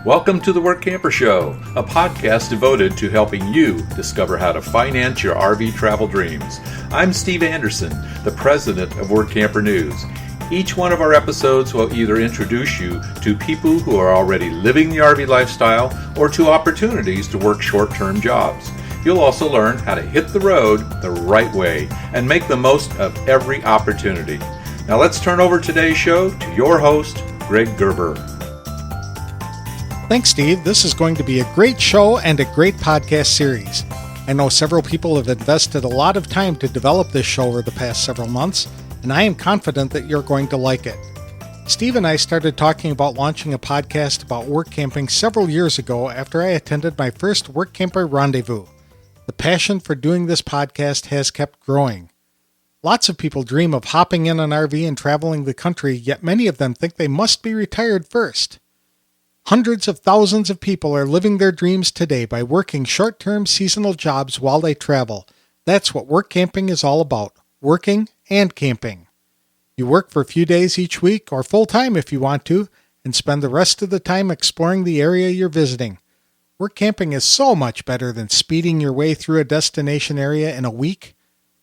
Welcome to the Workamper Show, a podcast devoted to helping you discover how to finance your RV travel dreams. I'm Steve Anderson, the president of Workamper News. Each one of our episodes will either introduce you to people who are already living the RV lifestyle or to opportunities to work short-term jobs. You'll also learn how to hit the road the right way and make the most of every opportunity. Now let's turn over today's show to your host, Greg Gerber. Thanks, Steve. This is going to be a great show and a great podcast series. I know several people have invested a lot of time to develop this show over the past several months, and I am confident that you're going to like it. Steve and I started talking about launching a podcast about work camping several years ago after I attended my first Workamper rendezvous. The passion for doing this podcast has kept growing. Lots of people dream of hopping in an RV and traveling the country, yet many of them think they must be retired first. Hundreds of thousands of people are living their dreams today by working short-term seasonal jobs while they travel. That's what work camping is all about, working and camping. You work for a few days each week, or full-time if you want to, and spend the rest of the time exploring the area you're visiting. Work camping is so much better than speeding your way through a destination area in a week.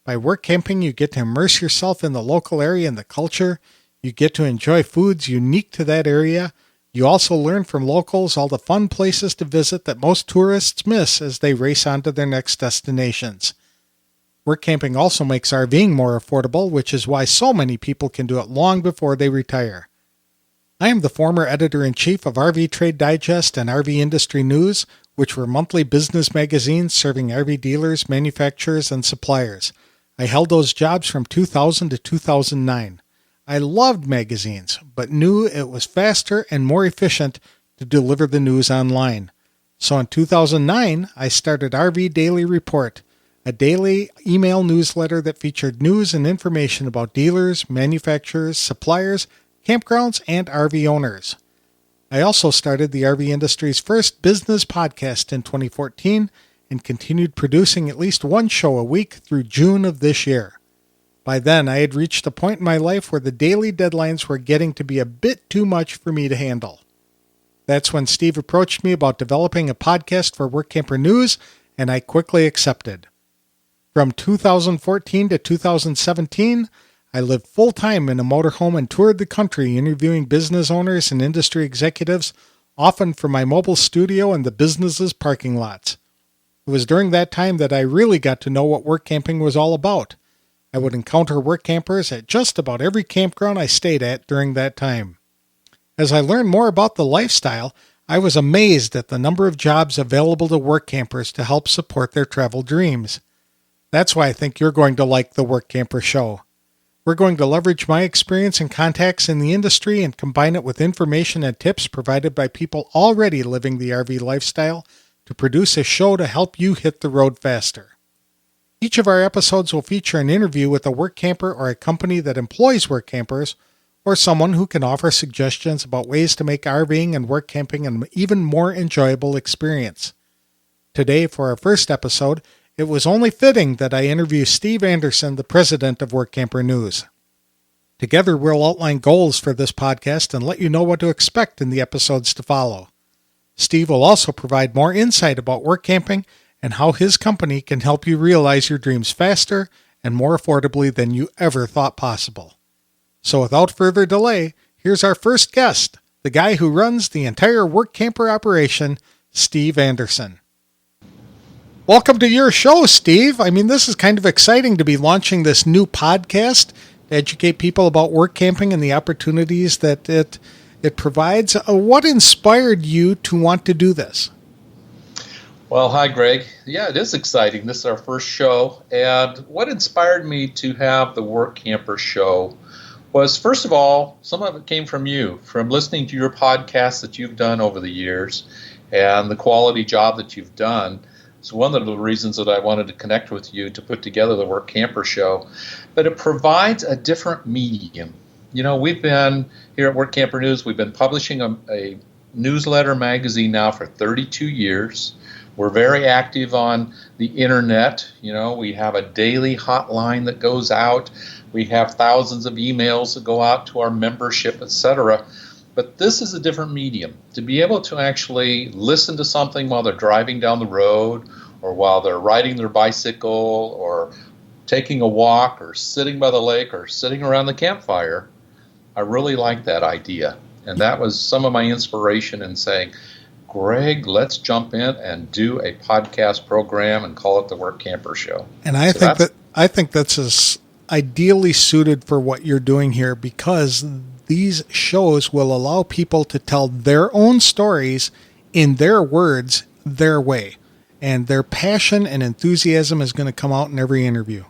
By work camping, you get to immerse yourself in the local area and the culture. You get to enjoy foods unique to that area. You also learn from locals all the fun places to visit that most tourists miss as they race on to their next destinations. Work camping also makes RVing more affordable, which is why so many people can do it long before they retire. I am the former editor-in-chief of RV Trade Digest and RV Industry News, which were monthly business magazines serving RV dealers, manufacturers, and suppliers. I held those jobs from 2000 to 2009. I loved magazines, but knew it was faster and more efficient to deliver the news online. So in 2009, I started RV Daily Report, a daily email newsletter that featured news and information about dealers, manufacturers, suppliers, campgrounds, and RV owners. I also started the RV industry's first business podcast in 2014 and continued producing at least one show a week through June of this year. By then, I had reached a point in my life where the daily deadlines were getting to be a bit too much for me to handle. That's when Steve approached me about developing a podcast for Workamper News, and I quickly accepted. From 2014 to 2017, I lived full-time in a motorhome and toured the country interviewing business owners and industry executives, often from my mobile studio in the business's parking lots. It was during that time that I really got to know what work camping was all about. I would encounter work campers at just about every campground I stayed at during that time. As I learned more about the lifestyle, I was amazed at the number of jobs available to work campers to help support their travel dreams. That's why I think you're going to like the Workamper Show. We're going to leverage my experience and contacts in the industry and combine it with information and tips provided by people already living the RV lifestyle to produce a show to help you hit the road faster. Each of our episodes will feature an interview with a work camper or a company that employs work campers, or someone who can offer suggestions about ways to make RVing and work camping an even more enjoyable experience. Today, for our first episode, it was only fitting that I interview Steve Anderson, the president of Workamper News. Together, we'll outline goals for this podcast and let you know what to expect in the episodes to follow. Steve will also provide more insight about work camping and how his company can help you realize your dreams faster and more affordably than you ever thought possible. So without further delay, here's our first guest, the guy who runs the entire work camper operation, Steve Anderson. Welcome to your show, Steve. I mean, this is kind of exciting to be launching this new podcast to educate people about work camping and the opportunities that it provides. What inspired you to want to do this? Well, hi, Greg. Yeah, it is exciting. This is our first show. And what inspired me to have the Workamper Show was, first of all, some of it came from you, from listening to your podcasts that you've done over the years and the quality job that you've done. It's one of the reasons that I wanted to connect with you to put together the Workamper Show. But it provides a different medium. You know, we've been here at Workamper News, we've been publishing a newsletter magazine now for 32 years. We're very active on the internet. You know, we have a daily hotline that goes out. We have thousands of emails that go out to our membership, etc. But this is a different medium. To be able to actually listen to something while they're driving down the road, or while they're riding their bicycle, or taking a walk, or sitting by the lake, or sitting around the campfire, I really like that idea. And that was some of my inspiration in saying, Greg, let's jump in and do a podcast program and call it the Workamper Show. And I think that's as ideally suited for what you're doing here, because these shows will allow people to tell their own stories in their words, their way. And their passion and enthusiasm is going to come out in every interview.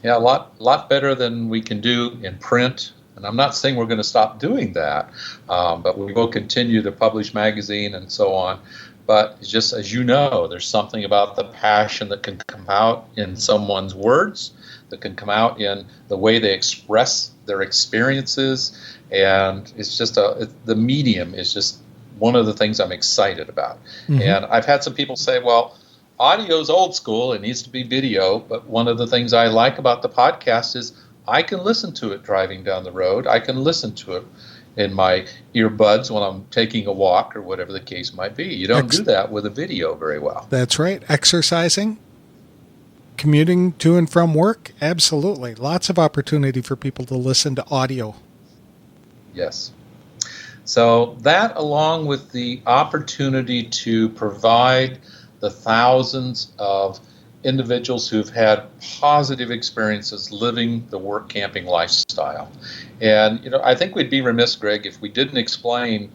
Yeah, a lot better than we can do in print. And I'm not saying we're going to stop doing that, but we will continue to publish magazine and so on. But it's just, as you know, there's something about the passion that can come out in someone's words, that can come out in the way they express their experiences. And it's just the medium is just one of the things I'm excited about. Mm-hmm. And I've had some people say, well, audio's old school, it needs to be video. But one of the things I like about the podcast is I can listen to it driving down the road. I can listen to it in my earbuds when I'm taking a walk or whatever the case might be. You don't do that with a video very well. That's right. Exercising, commuting to and from work, absolutely. Lots of opportunity for people to listen to audio. Yes. So that, along with the opportunity to provide the thousands of individuals who've had positive experiences living the work camping lifestyle. And, I think we'd be remiss, Greg, if we didn't explain,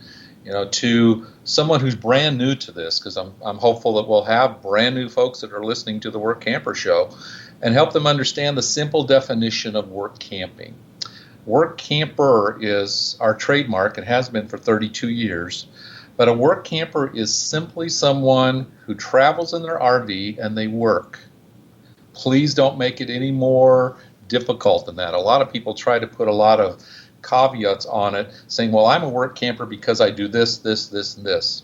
to someone who's brand new to this, because I'm hopeful that we'll have brand new folks that are listening to the Workamper Show, and help them understand the simple definition of work camping. Work camper is our trademark. It has been for 32 years. But a work camper is simply someone who travels in their RV and they work. Please don't make it any more difficult than that. A lot of people try to put a lot of caveats on it, saying, well, I'm a work camper because I do this, this, this, and this.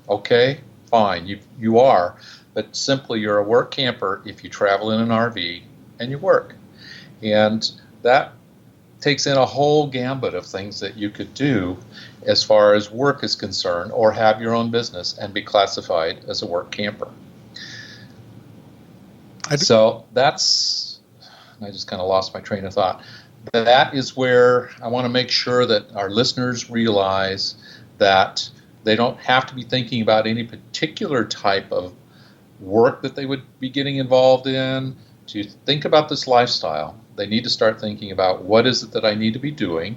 Okay, fine, you are. But simply you're a work camper if you travel in an RV and you work. And that takes in a whole gambit of things that you could do as far as work is concerned, or have your own business and be classified as a work camper. So that's, I just kind of lost my train of thought. That is where I want to make sure that our listeners realize that they don't have to be thinking about any particular type of work that they would be getting involved in to think about this lifestyle. They need to start thinking about what is it that I need to be doing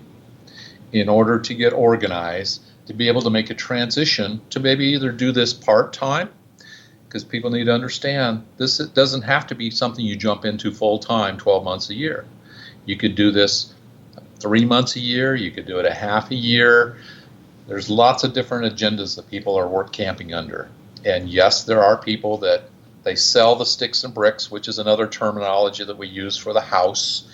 in order to get organized, to be able to make a transition to maybe either do this part-time, because people need to understand this doesn't have to be something you jump into full-time 12 months a year. You could do this 3 months a year, you could do it a half a year. There's lots of different agendas that people are work camping under. And yes, there are people that they sell the sticks and bricks, which is another terminology that we use for the house,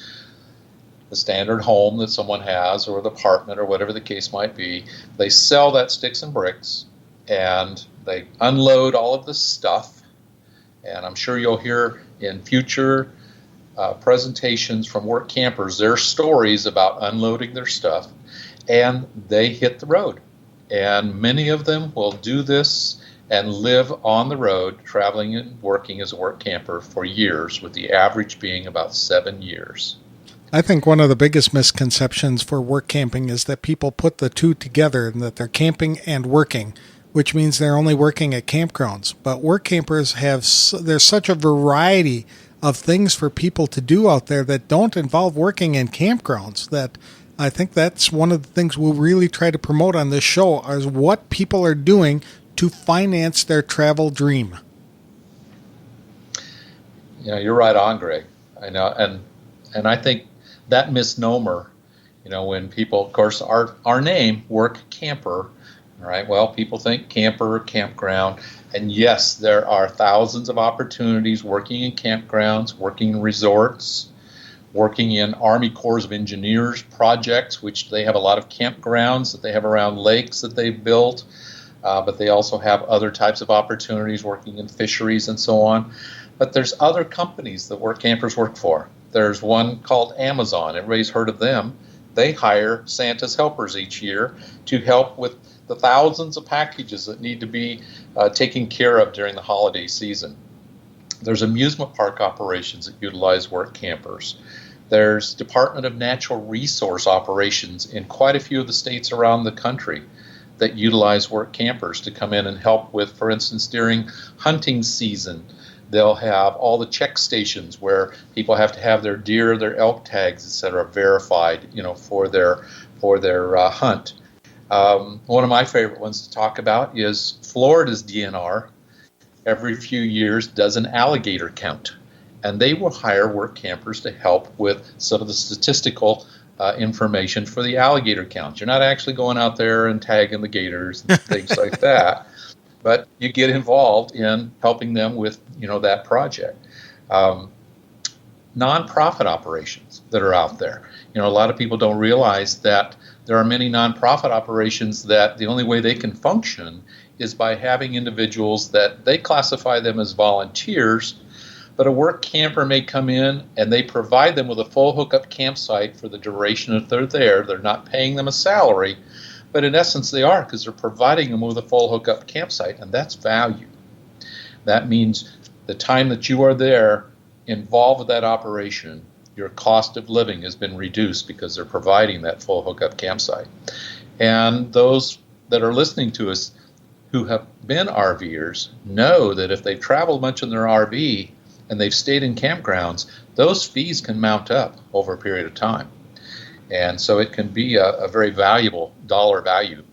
the standard home that someone has, or the apartment, or whatever the case might be. They sell that sticks and bricks, and they unload all of this stuff. And I'm sure you'll hear in future presentations from work campers their stories about unloading their stuff, and they hit the road. And many of them will do this and live on the road, traveling and working as a work camper for years, with the average being about 7 years. I think one of the biggest misconceptions for work camping is that people put the two together, and that they're camping and working, which means they're only working at campgrounds. But work campers there's such a variety of things for people to do out there that don't involve working in campgrounds, that I think that's one of the things we'll really try to promote on this show, is what people are doing to finance their travel dream. You're right on, Greg. I know, and I think that misnomer, when people, of course, our name, Work Camper, all right, well, people think camper, campground, and yes, there are thousands of opportunities working in campgrounds, working in resorts, working in Army Corps of Engineers projects, which they have a lot of campgrounds that they have around lakes that they've built. But they also have other types of opportunities working in fisheries and so on. But there's other companies that work campers work for. There's one called Amazon. Everybody's heard of them. they hire Santa's helpers each year to help with the thousands of packages that need to be taken care of during the holiday season. There's amusement park operations that utilize work campers. There's Department of Natural Resource operations in quite a few of the states around the country that utilize work campers to come in and help with, for instance, during hunting season. They'll have all the check stations where people have to have their deer, their elk tags, etc., verified, for their hunt. One of my favorite ones to talk about is Florida's DNR. Every few years does an alligator count, and they will hire work campers to help with some of the statistical information for the alligator count. You're not actually going out there and tagging the gators and things like that, but you get involved in helping them with that project. Nonprofit operations that are out there. A lot of people don't realize that there are many nonprofit operations that the only way they can function is by having individuals that they classify them as volunteers, but a work camper may come in and they provide them with a full hookup campsite for the duration that they're there. They're not paying them a salary, but in essence they are, because they're providing them with a full hookup campsite, and that's value. That means the time that you are there involved with that operation, your cost of living has been reduced because they're providing that full hookup campsite. And those that are listening to us who have been RVers know that if they've traveled much in their RV and they've stayed in campgrounds, those fees can mount up over a period of time. And so it can be a very valuable dollar value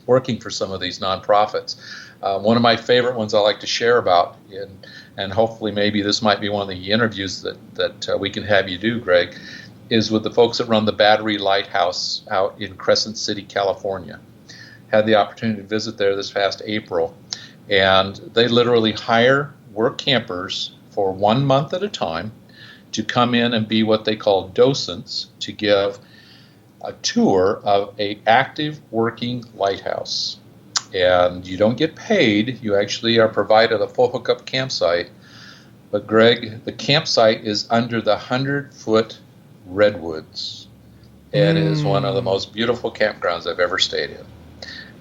working for some of these nonprofits. One of my favorite ones I like to share about, and hopefully maybe this might be one of the interviews that we can have you do, Greg, is with the folks that run the Battery Lighthouse out in Crescent City, California. Had the opportunity to visit there this past April, and they literally hire work campers for 1 month at a time to come in and be what they call docents, to give a tour of a active working lighthouse. And you don't get paid, you actually are provided a full hookup campsite. But Greg, the campsite is under the 100-foot redwoods. It is one of the most beautiful campgrounds I've ever stayed in.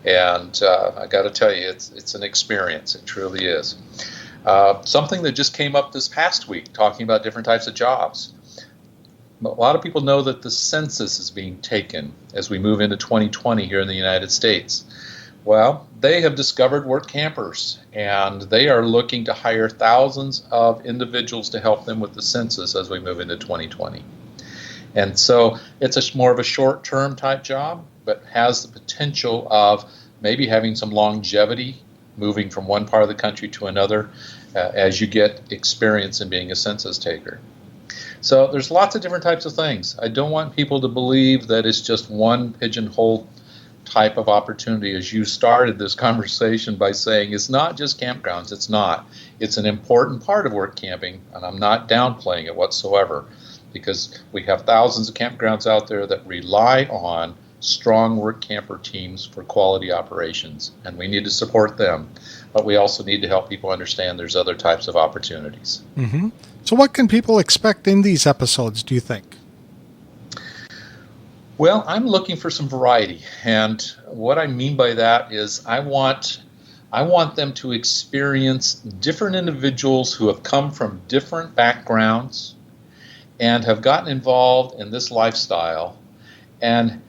And I got to tell you, it's an experience. It truly is. Something that just came up this past week, talking about different types of jobs. A lot of people know that the census is being taken as we move into 2020 here in the United States. Well, they have discovered work campers, and they are looking to hire thousands of individuals to help them with the census as we move into 2020. And so it's more of a short-term type job, but has the potential of maybe having some longevity, moving from one part of the country to another as you get experience in being a census taker. So there's lots of different types of things. I don't want people to believe that it's just one pigeonhole type of opportunity. As you started this conversation by saying it's not just campgrounds. It's not. It's an important part of work camping, and I'm not downplaying it whatsoever, because we have thousands of campgrounds out there that rely on strong work camper teams for quality operations, and we need to support them. But we also need to help people understand there's other types of opportunities. Mm-hmm. So what can people expect in these episodes, do you think? Well, I'm looking for some variety, and what I mean by that is I want them to experience different individuals who have come from different backgrounds and have gotten involved in this lifestyle and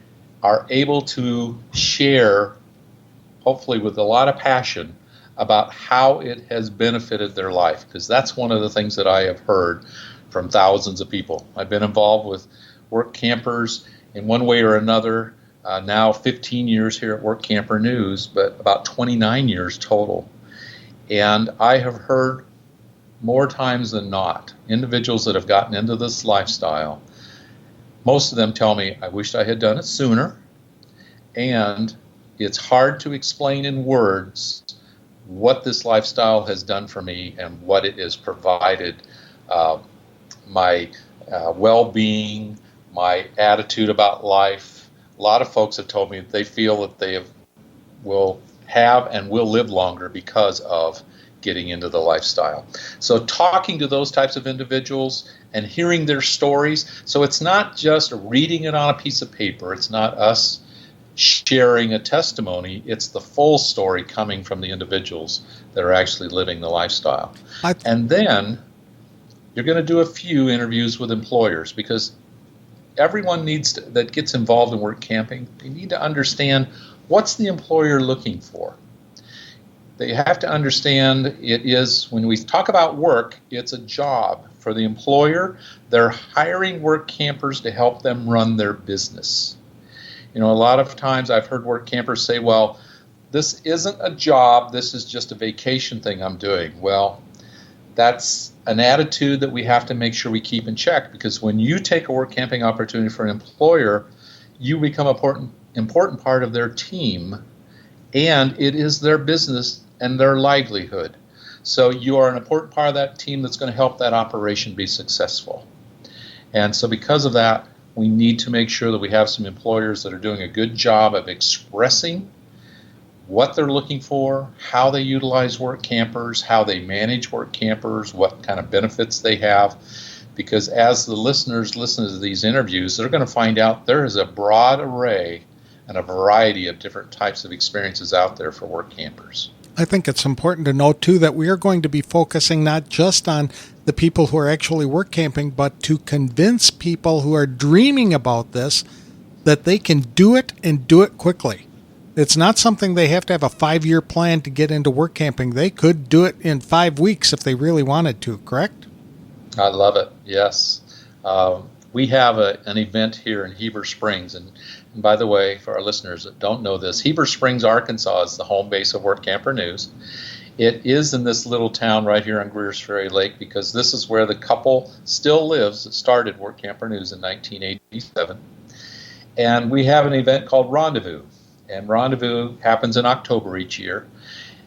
are able to share, hopefully with a lot of passion, about how it has benefited their life, because that's one of the things that I have heard from thousands of people. I've been involved with work campers in one way or another, now 15 years here at Work Camper News, but about 29 years total. And I have heard more times than not individuals that have gotten into this lifestyle. Most of them tell me, I wished I had done it sooner, and it's hard to explain in words what this lifestyle has done for me and what it has provided, my well-being, my attitude about life. A lot of folks have told me that they feel that they will have and will live longer because of getting into the lifestyle. So talking to those types of individuals and hearing their stories. So it's not just reading it on a piece of paper. It's not us sharing a testimony. It's the full story coming from the individuals that are actually living the lifestyle. And then you're going to do a few interviews with employers, because everyone that gets involved in work camping, they need to understand what's the employer looking for. They have to understand it is, when we talk about work, it's a job. For the employer, they're hiring work campers to help them run their business. A lot of times I've heard work campers say, well, this isn't a job, this is just a vacation thing I'm doing. Well, that's an attitude that we have to make sure we keep in check, because when you take a work camping opportunity for an employer, you become an important part of their team, and it is their business and their livelihood. So you are an important part of that team that's going to help that operation be successful. And so because of that, we need to make sure that we have some employers that are doing a good job of expressing what they're looking for, how they utilize work campers, how they manage work campers, what kind of benefits they have. Because as the listeners listen to these interviews, they're going to find out there is a broad array and a variety of different types of experiences out there for work campers. I think it's important to note, too, that we are going to be focusing not just on the people who are actually work camping, but to convince people who are dreaming about this that they can do it and do it quickly. It's not something they have to have a 5-year plan to get into work camping. They could do it in 5 weeks if they really wanted to, correct? I love it, yes. We have an event here in Heber Springs, and by the way, for our listeners that don't know this, Heber Springs, Arkansas is the home base of Work Camper News. It is in this little town right here on Greer's Ferry Lake, because this is where the couple still lives that started Work Camper News in 1987. And we have an event called Rendezvous, and Rendezvous happens in October each year.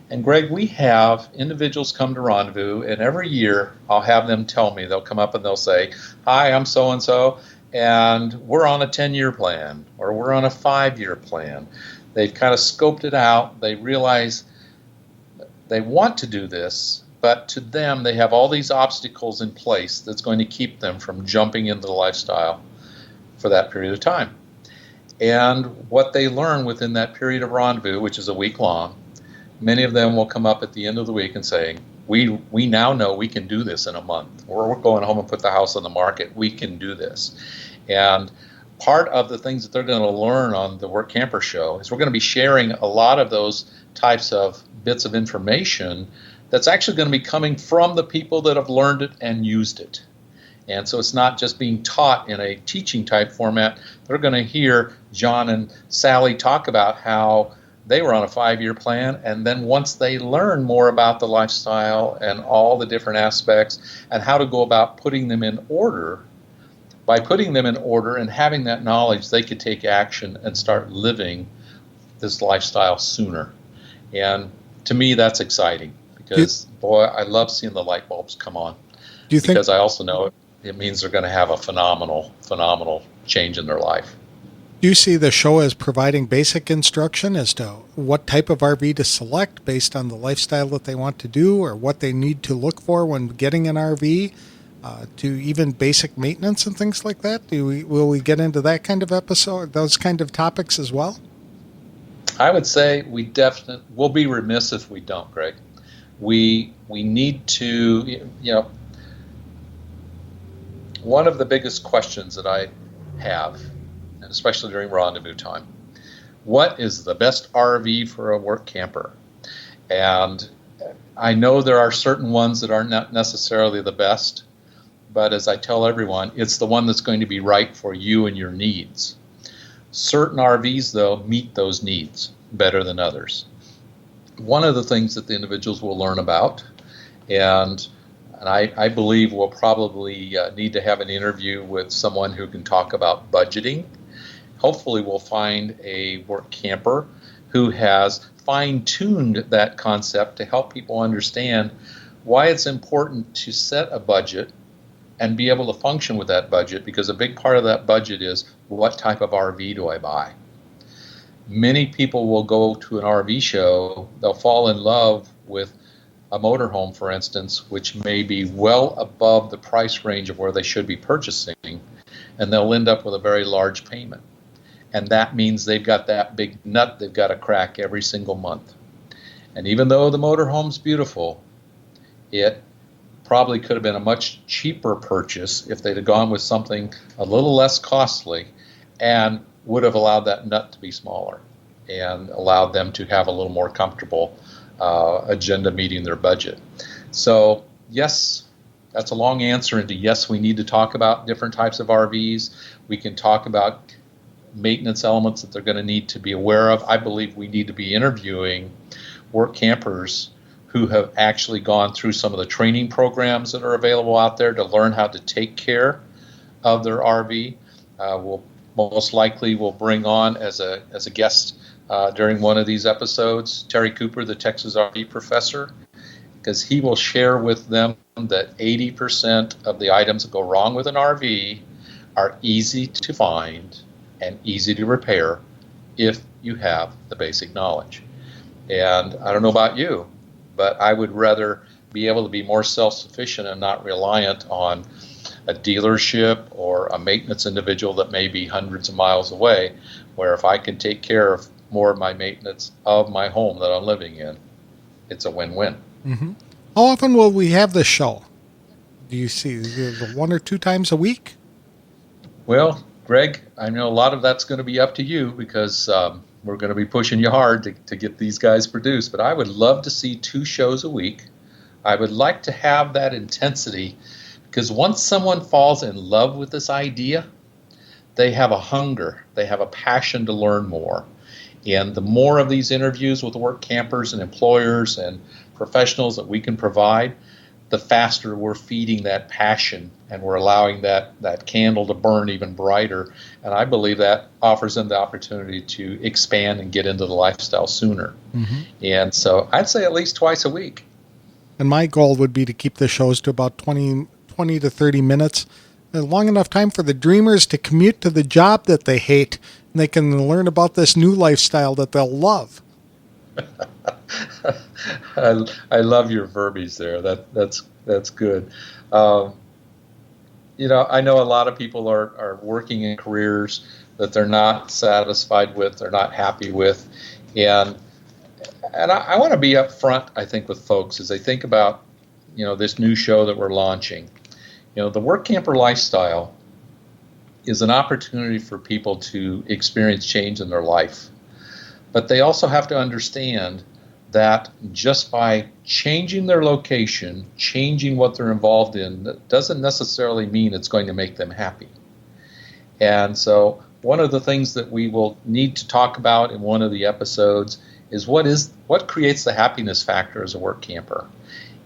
And Greg, we have individuals come to Rendezvous, and every year I'll have them tell me, they'll come up and they'll say, hi, I'm so-and-so, and we're on a 10-year plan, or we're on a 5-year plan. They've kind of scoped it out. They realize they want to do this, but to them, they have all these obstacles in place that's going to keep them from jumping into the lifestyle for that period of time. And what they learn within that period of Rendezvous, which is a week long, many of them will come up at the end of the week and say, we now know we can do this in a month. Or we're going home and put the house on the market. We can do this. And part of the things that they're going to learn on the Work Camper Show is we're going to be sharing a lot of those types of bits of information that's actually going to be coming from the people that have learned it and used it. And so it's not just being taught in a teaching type format. They're going to hear John and Sally talk about how they were on a 5-year plan, and then once they learn more about the lifestyle and all the different aspects and how to go about putting them in order, by putting them in order and having that knowledge, they could take action and start living this lifestyle sooner. And to me, that's exciting, because, boy, I love seeing the light bulbs come on. Because I also know it means they're going to have a phenomenal change in their life. Do you see the show as providing basic instruction as to what type of RV to select based on the lifestyle that they want to do, or what they need to look for when getting an RV, to even basic maintenance and things like that? Will we get into that kind of episode, those kind of topics as well? I would say we'll be remiss if we don't, Greg. We need to, one of the biggest questions that I have, and especially during Rendezvous time, what is the best RV for a work camper? And I know there are certain ones that are not necessarily the best, but as I tell everyone, it's the one that's going to be right for you and your needs. Certain RVs, though, meet those needs better than others. One of the things that the individuals will learn about, and I believe we'll probably need to have an interview with someone who can talk about budgeting. Hopefully we'll find a work camper who has fine-tuned that concept to help people understand why it's important to set a budget and be able to function with that budget, because a big part of that budget is, what type of RV do I buy? Many people will go to an RV show, they'll fall in love with a motorhome, for instance, which may be well above the price range of where they should be purchasing, and they'll end up with a very large payment. And that means they've got that big nut they've got to crack every single month. And even though the motorhome's beautiful, it probably could have been a much cheaper purchase if they'd have gone with something a little less costly and would have allowed that nut to be smaller and allowed them to have a little more comfortable agenda meeting their budget. So, yes, that's a long answer into yes, we need to talk about different types of RVs. We can talk about maintenance elements that they're going to need to be aware of. I believe we need to be interviewing work campers who have actually gone through some of the training programs that are available out there to learn how to take care of their RV. We'll most likely will bring on as a guest during one of these episodes Terry Cooper, the Texas RV professor, because he will share with them that 80% of the items that go wrong with an RV are easy to find and easy to repair if you have the basic knowledge. And I don't know about you, but I would rather be able to be more self-sufficient and not reliant on a dealership or a maintenance individual that may be hundreds of miles away, where if I can take care of more of my maintenance of my home that I'm living in, it's a win-win. Mm-hmm. How often will we have this show? Do you see one or two times a week? Well, Greg, I know a lot of that's going to be up to you because we're going to be pushing you hard to get these guys produced. But I would love to see 2 shows a week. I would like to have that intensity because once someone falls in love with this idea, they have a hunger, they have a passion to learn more. And the more of these interviews with work campers and employers and professionals that we can provide, the faster we're feeding that passion and we're allowing that candle to burn even brighter. And I believe that offers them the opportunity to expand and get into the lifestyle sooner. Mm-hmm. And so I'd say at least twice a week. And my goal would be to keep the shows to about 20 to 30 minutes, long enough time for the dreamers to commute to the job that they hate, and they can learn about this new lifestyle that they'll love. I love your verbiage there. That's good. I know a lot of people are working in careers that they're not satisfied with, they're not happy with, and I want to be upfront, I think, with folks as they think about, this new show that we're launching. The work camper lifestyle is an opportunity for people to experience change in their life. But they also have to understand that just by changing their location, changing what they're involved in, that doesn't necessarily mean it's going to make them happy. And so one of the things that we will need to talk about in one of the episodes is what creates the happiness factor as a work camper.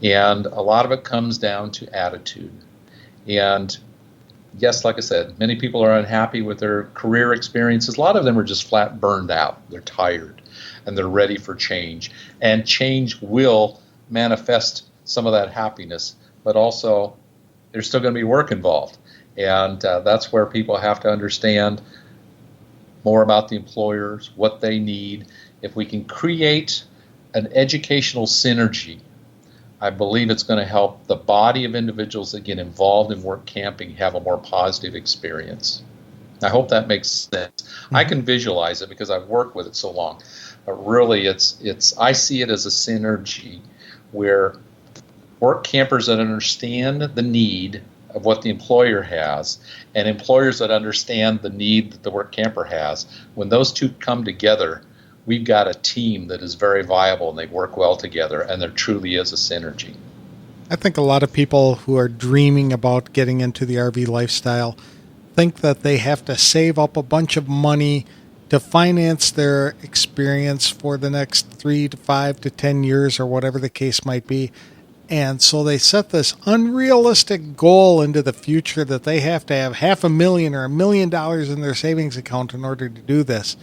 And a lot of it comes down to attitude. And yes, like I said, many people are unhappy with their career experiences. A lot of them are just flat burned out. They're tired and they're ready for change. And change will manifest some of that happiness, but also there's still going to be work involved. And that's where people have to understand more about the employers, what they need. If we can create an educational synergy, I believe it's going to help the body of individuals that get involved in work camping have a more positive experience. I hope that makes sense. Mm-hmm. I can visualize it because I've worked with it so long. But really, I see it as a synergy where work campers that understand the need of what the employer has and employers that understand the need that the work camper has, when those two come together, we've got a team that is very viable and they work well together, and there truly is a synergy. I think a lot of people who are dreaming about getting into the RV lifestyle think that they have to save up a bunch of money to finance their experience for the next 3 to 5 to 10 years or whatever the case might be. And so they set this unrealistic goal into the future that they have to have $500,000 or $1 million in their savings account in order to do this,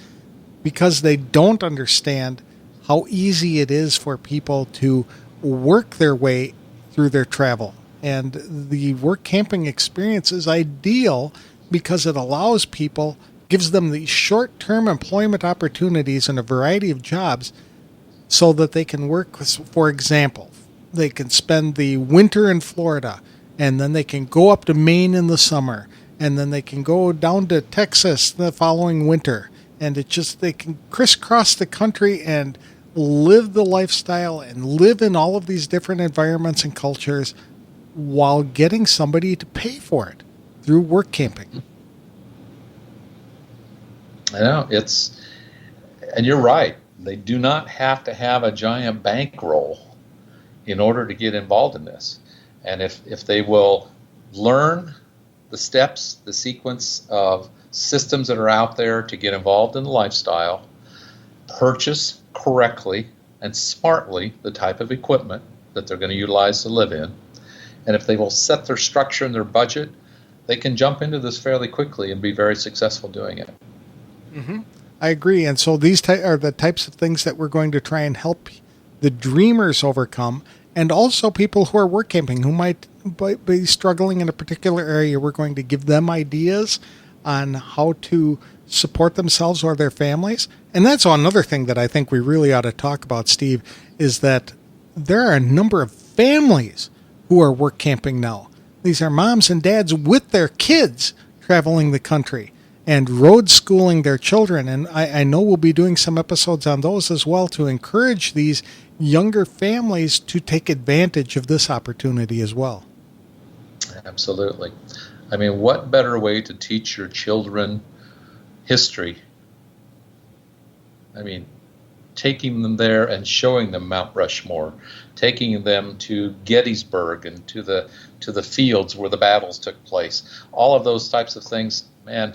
because they don't understand how easy it is for people to work their way through their travel. And the work camping experience is ideal because it allows people, gives them these short-term employment opportunities in a variety of jobs so that they can work, for example, they can spend the winter in Florida, and then they can go up to Maine in the summer, and then they can go down to Texas the following winter. And they can crisscross the country and live the lifestyle and live in all of these different environments and cultures while getting somebody to pay for it through work camping. I know, and you're right. They do not have to have a giant bankroll in order to get involved in this. And if they will learn the steps, the sequence of systems that are out there to get involved in the lifestyle, purchase correctly and smartly the type of equipment that they're going to utilize to live in, and if they will set their structure and their budget, they can jump into this fairly quickly and be very successful doing it. Mm-hmm. I agree. And so these are the types of things that we're going to try and help the dreamers overcome, and also people who are work camping who might be struggling in a particular area. We're going to give them ideas on how to support themselves or their families. And that's another thing that I think we really ought to talk about, Steve, is that there are a number of families who are work camping now. These are moms and dads with their kids traveling the country and road schooling their children. And I know we'll be doing some episodes on those as well to encourage these younger families to take advantage of this opportunity as well. Absolutely. I mean, what better way to teach your children history? I mean, taking them there and showing them Mount Rushmore, taking them to Gettysburg and to the fields where the battles took place. All of those types of things, man,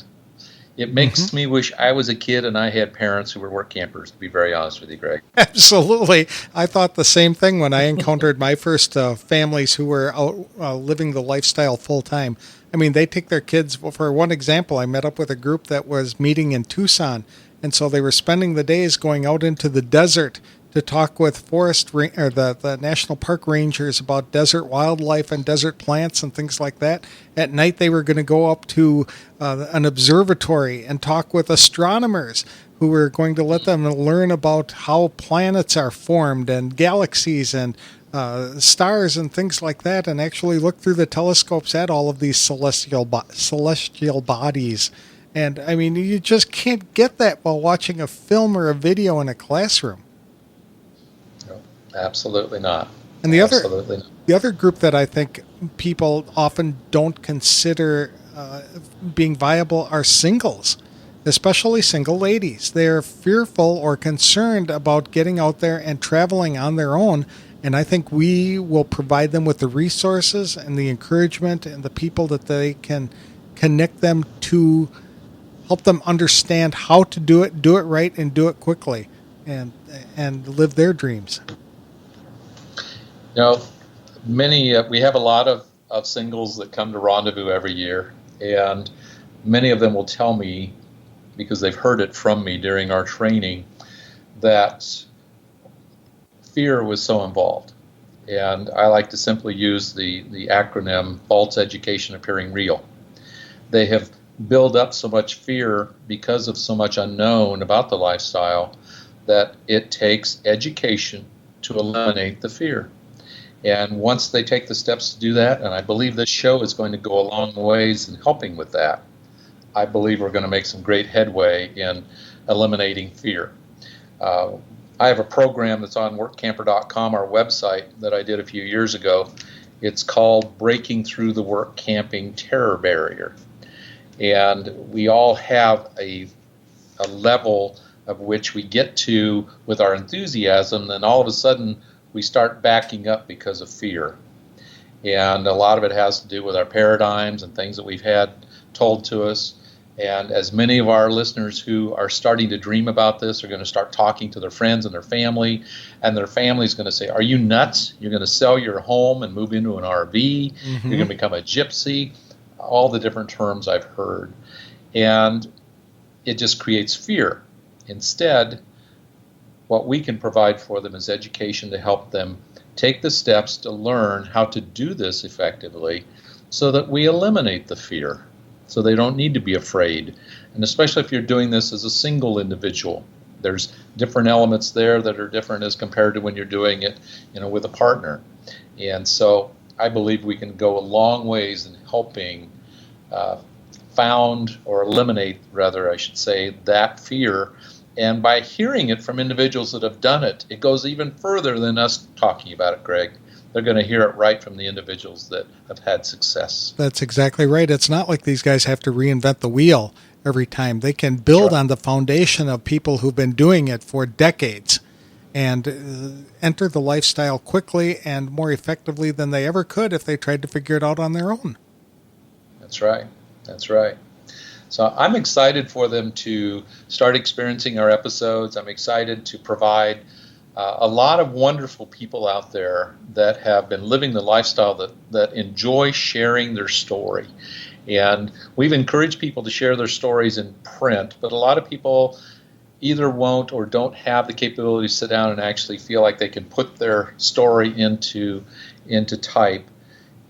it makes me wish I was a kid and I had parents who were work campers, to be very honest with you, Greg. Absolutely. I thought the same thing when I encountered my first families who were out living the lifestyle full time. I mean, they take their kids. For one example, I met up with a group that was meeting in Tucson, and so they were spending the days going out into the desert to talk with the national park rangers about desert wildlife and desert plants and things like that. At night, they were going to go up to an observatory and talk with astronomers who were going to let them learn about how planets are formed and galaxies and stars and things like that, and actually look through the telescopes at all of these celestial bodies. And I mean, you just can't get that while watching a film or a video in a classroom. No, absolutely not. And the other group that I think people often don't consider being viable are singles, especially single ladies. They're fearful or concerned about getting out there and traveling on their own. And I think we will provide them with the resources and the encouragement and the people that they can connect them to, help them understand how to do it right, and do it quickly, and live their dreams. You know, we have a lot of singles that come to Rendezvous every year, and many of them will tell me, because they've heard it from me during our training, that fear was so involved. And I like to simply use the acronym false education appearing real. They have built up so much fear because of so much unknown about the lifestyle that it takes education to eliminate the fear. And once they take the steps to do that, and I believe this show is going to go a long ways in helping with that, I believe we're going to make some great headway in eliminating fear. I have a program that's on workamper.com, our website, that I did a few years ago. It's called Breaking Through the Work Camping Terror Barrier. And we all have a level of which we get to with our enthusiasm, then all of a sudden we start backing up because of fear. And a lot of it has to do with our paradigms and things that we've had told to us. And as many of our listeners who are starting to dream about this are going to start talking to their friends and their family, and their family's going to say, "Are you nuts? You're going to sell your home and move into an RV? You're going to become a gypsy?" All the different terms I've heard. And it just creates fear. Instead, what we can provide for them is education to help them take the steps to learn how to do this effectively so that we eliminate the fear, so they don't need to be afraid. And especially if you're doing this as a single individual, There's different elements there that are different as compared to when you're doing it, with a partner. And so I believe we can go a long ways in helping found or eliminate, rather, I should say, that fear. And by hearing it from individuals that have done it, it goes even further than us talking about it, Greg. They're going to hear it right from the individuals that have had success. That's exactly right. It's not like these guys have to reinvent the wheel every time. They can build on the foundation of people who've been doing it for decades and enter the lifestyle quickly and more effectively than they ever could if they tried to figure it out on their own. That's right. That's right. So I'm excited for them to start experiencing our episodes. I'm excited to provide a lot of wonderful people out there that have been living the lifestyle that enjoy sharing their story. And we've encouraged people to share their stories in print, but a lot of people either won't or don't have the capability to sit down and actually feel like they can put their story into type.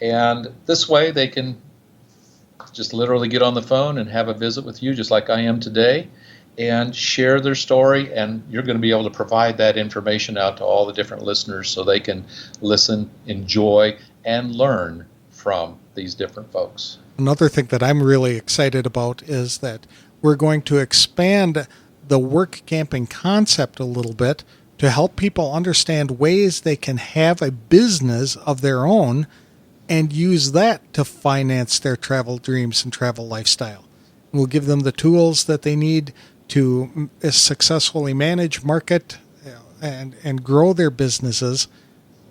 And this way they can just literally get on the phone and have a visit with you, just like I am today, and share their story, and you're going to be able to provide that information out to all the different listeners so they can listen, enjoy, and learn from these different folks. Another thing that I'm really excited about is that we're going to expand the work camping concept a little bit to help people understand ways they can have a business of their own and use that to finance their travel dreams and travel lifestyle. We'll give them the tools that they need to successfully manage, market, and grow their businesses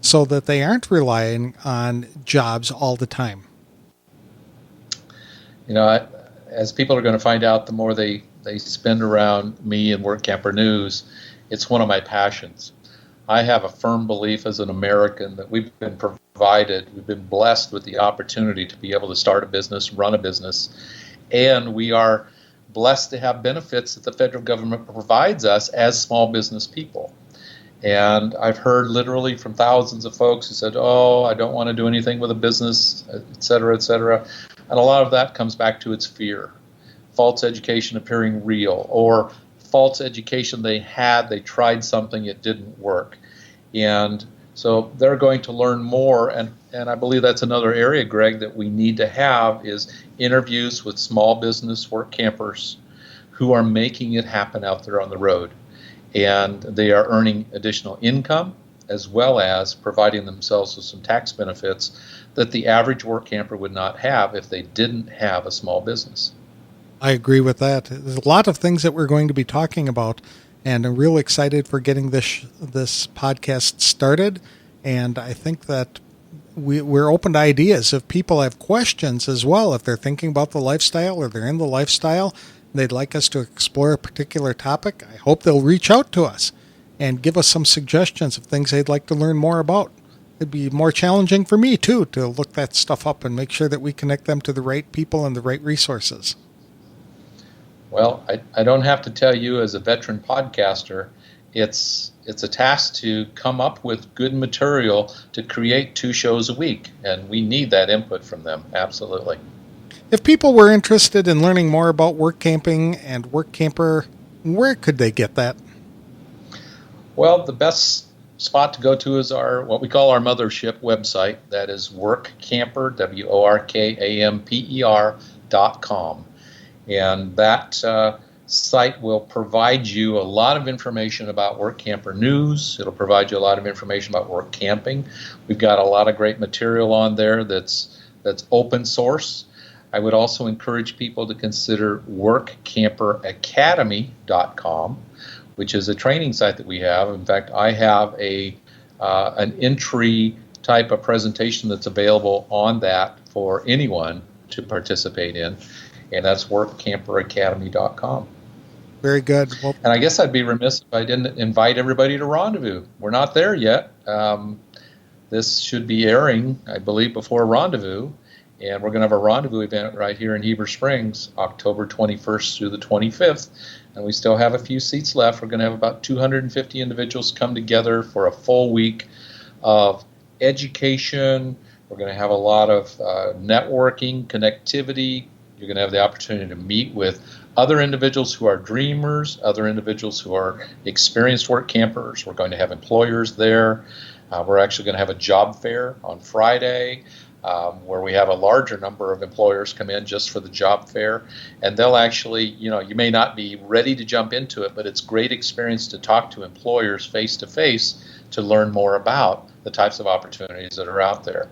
so that they aren't relying on jobs all the time. As people are going to find out, the more they spend around me and Workamper News, it's one of my passions. I have a firm belief as an American that we've been blessed with the opportunity to be able to start a business, run a business, and we are blessed to have benefits that the federal government provides us as small business people. And I've heard literally from thousands of folks who said, I don't want to do anything with a business, et cetera, et cetera. And a lot of that comes back to its fear. False education appearing real, or false education they tried something, it didn't work. And so they're going to learn more, and I believe that's another area, Greg, that we need to have is interviews with small business work campers who are making it happen out there on the road. And they are earning additional income as well as providing themselves with some tax benefits that the average work camper would not have if they didn't have a small business. I agree with that. There's a lot of things that we're going to be talking about, and I'm real excited for getting this podcast started. And I think that we're open to ideas. If people have questions as well, if they're thinking about the lifestyle or they're in the lifestyle, and they'd like us to explore a particular topic, I hope they'll reach out to us and give us some suggestions of things they'd like to learn more about. It'd be more challenging for me, too, to look that stuff up and make sure that we connect them to the right people and the right resources. Well, I don't have to tell you as a veteran podcaster, it's a task to come up with good material to create 2 shows a week, and we need that input from them, absolutely. If people were interested in learning more about work camping and Workamper, where could they get that? Well, the best spot to go to is what we call our mothership website. That is Workamper, WORKAMPER.com. And that site will provide you a lot of information about Workamper News. It'll provide you a lot of information about work camping. We've got a lot of great material on there that's open source. I would also encourage people to consider WorkCamperAcademy.com, which is a training site that we have. In fact, I have an entry type of presentation that's available on that for anyone to participate in, and that's WorkCamperAcademy.com. Very good. Well, and I guess I'd be remiss if I didn't invite everybody to Rendezvous. We're not there yet. This should be airing, I believe, before Rendezvous. And we're going to have a Rendezvous event right here in Heber Springs, October 21st through the 25th. And we still have a few seats left. We're going to have about 250 individuals come together for a full week of education. We're going to have a lot of networking, connectivity. You're going to have the opportunity to meet with other individuals who are dreamers, other individuals who are experienced work campers. We're going to have employers there. We're actually going to have a job fair on Friday, where we have a larger number of employers come in just for the job fair. And they'll actually, you may not be ready to jump into it, but it's great experience to talk to employers face to face to learn more about the types of opportunities that are out there.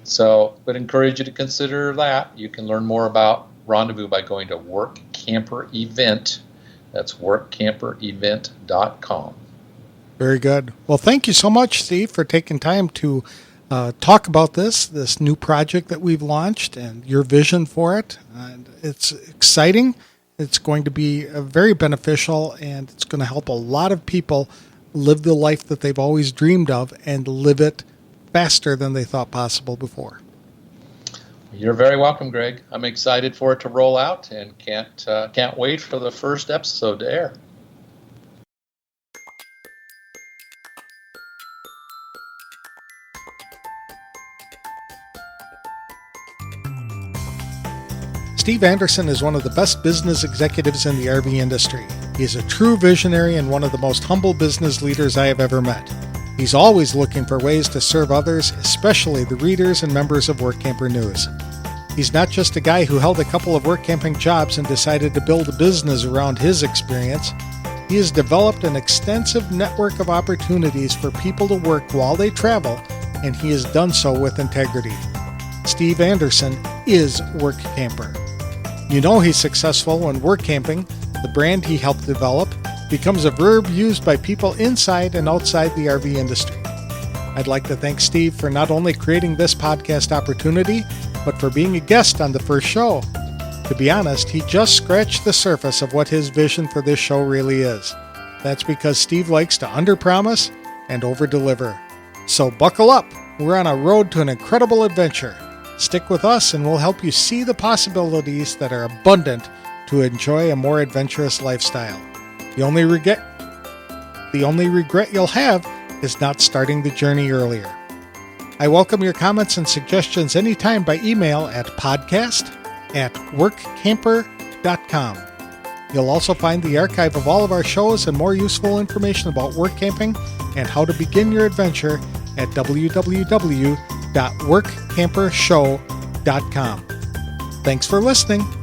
So I would encourage you to consider that. You can learn more about Rendezvous by going to Workamper Event. That's workamperevent.com. Very good. Well, thank you so much, Steve, for taking time to talk about this new project that we've launched and your vision for it. And it's exciting. It's going to be very beneficial, and it's going to help a lot of people live the life that they've always dreamed of and live it faster than they thought possible before. You're very welcome, Greg. I'm excited for it to roll out and can't wait for the first episode to air. Steve Anderson is one of the best business executives in the RV industry. He is a true visionary and one of the most humble business leaders I have ever met. He's always looking for ways to serve others, especially the readers and members of Workamper News. He's not just a guy who held a couple of work camping jobs and decided to build a business around his experience. He has developed an extensive network of opportunities for people to work while they travel, and he has done so with integrity. Steve Anderson is Workamper. You know he's successful when work camping, the brand he helped develop, becomes a verb used by people inside and outside the RV industry. I'd like to thank Steve for not only creating this podcast opportunity, but for being a guest on the first show. To be honest, he just scratched the surface of what his vision for this show really is. That's because Steve likes to underpromise and overdeliver. So buckle up. We're on a road to an incredible adventure. Stick with us and we'll help you see the possibilities that are abundant to enjoy a more adventurous lifestyle. The only regret you'll have is not starting the journey earlier. I welcome your comments and suggestions anytime by email at podcast@workamper.com. You'll also find the archive of all of our shows and more useful information about work camping and how to begin your adventure at www.workampershow.com. Thanks for listening.